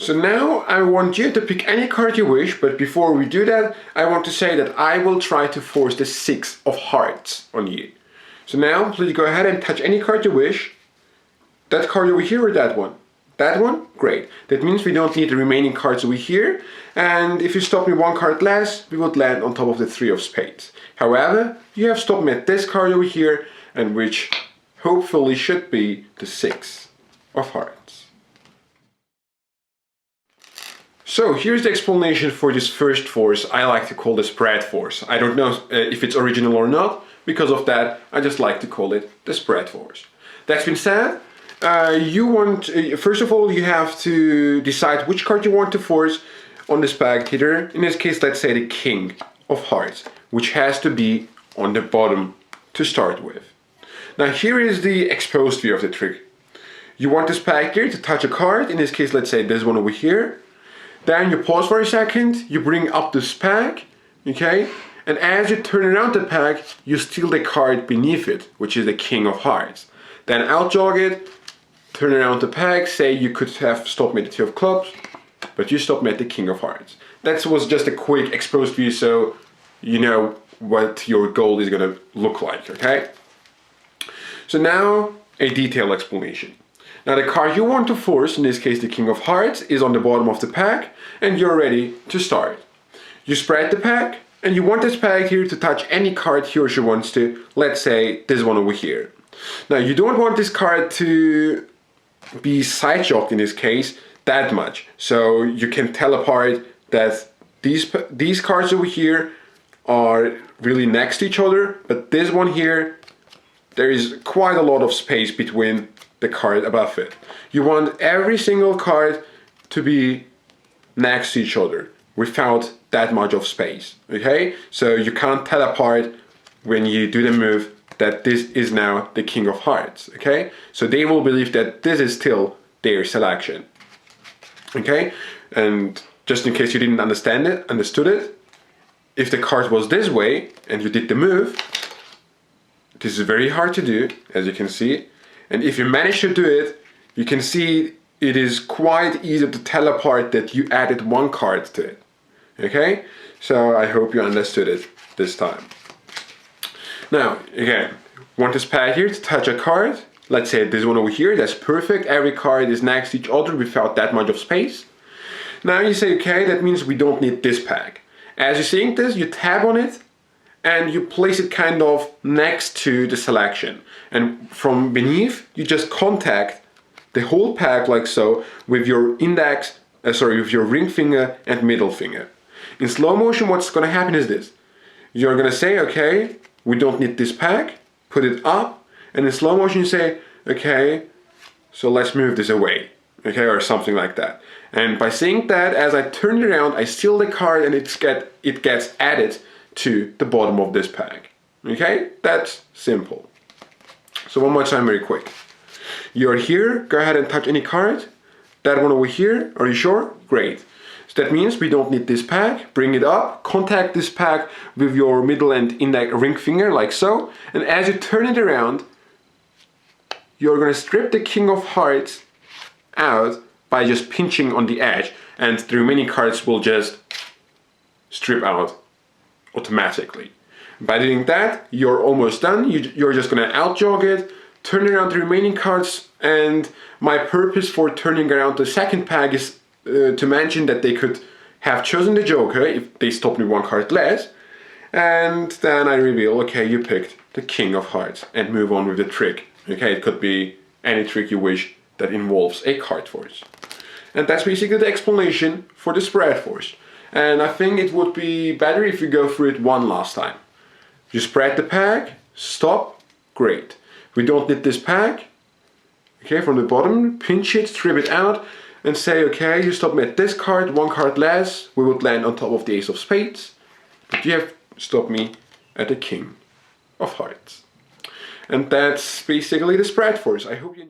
So now I want you to pick any card you wish, but before we do that, I want to say that I will try to force the 6 of hearts on you. So now, please go ahead and touch any card you wish. That card over here or that one? That one? Great. That means we don't need the remaining cards over here. And if you stop me 1 card less, we would land on top of the 3 of spades. However, you have stopped me at this card over here, and which hopefully should be the 6 of hearts. So here's the explanation for this first force. I like to call the spread force. I don't know if it's original or not. Because of that, I just like to call it the spread force. That's been said, first of all, you have to decide which card you want to force on this pack hitter. In this case, let's say the king of hearts, which has to be on the bottom to start with. Now here is the exposed view of the trick. You want this pack here to touch a card, in this case, let's say this one over here. Then you pause for a second, you bring up this pack, okay? And as you turn around the pack, you steal the card beneath it, which is the king of hearts. Then out jog it, turn around the pack, say you could have stopped me at the 2 of clubs, but you stopped me at the king of hearts. That was just a quick exposed view, so you know what your goal is gonna look like, okay? So now, a detailed explanation. Now the card you want to force, in this case the king of hearts, is on the bottom of the pack, and you're ready to start. You spread the pack, and you want this pack here to touch any card he or she wants to, let's say this one over here. Now you don't want this card to be side jogged in this case that much, so you can tell apart that these cards over here are really next to each other, but this one here, there is quite a lot of space between the card above it. You want every single card to be next to each other without that much of space, okay? So you can't tell apart when you do the move that this is now the king of hearts, okay? So they will believe that this is still their selection, okay? And just in case you didn't understood it, if the card was this way and you did the move, this is very hard to do, as you can see. And if you manage to do it, you can see it is quite easy to tell apart that you added 1 card to it. Okay? So I hope you understood it this time. Now, again, want this pad here to touch a card. Let's say this one over here, that's perfect. Every card is next to each other without that much of space. Now you say, okay, that means we don't need this pack. As you're seeing this, you tap on it, and you place it kind of next to the selection. And from beneath, you just contact the whole pack like so with your with your ring finger and middle finger. In slow motion, what's gonna happen is this. You're gonna say, okay, we don't need this pack, put it up, and in slow motion you say, okay, so let's move this away, okay, or something like that. And by saying that, as I turn it around, I steal the card and it gets added to the bottom of this pack. Okay, that's simple. So one more time, very quick. You're here, go ahead and touch any card. That one over here, are you sure? Great. So that means we don't need this pack. Bring it up, contact this pack with your middle and index ring finger like so. And as you turn it around, you're gonna strip the king of hearts out by just pinching on the edge, and the remaining cards will just strip out automatically. By doing that, you're almost done. You're just gonna out jog it, turn around the remaining cards, and my purpose for turning around the second pack is to mention that they could have chosen the joker if they stopped me 1 card less, and then I reveal, okay, you picked the king of hearts, and move on with the trick. Okay, it could be any trick you wish that involves a card force. And that's basically the explanation for the spread force. And I think it would be better if you go through it one last time. You spread the pack, stop, great. We don't need this pack. Okay, from the bottom, pinch it, strip it out, and say, okay, you stop me at this card, 1 card less, we would land on top of the ace of spades. But you have stopped me at the king of hearts. And that's basically the spread force. I hope you enjoyed.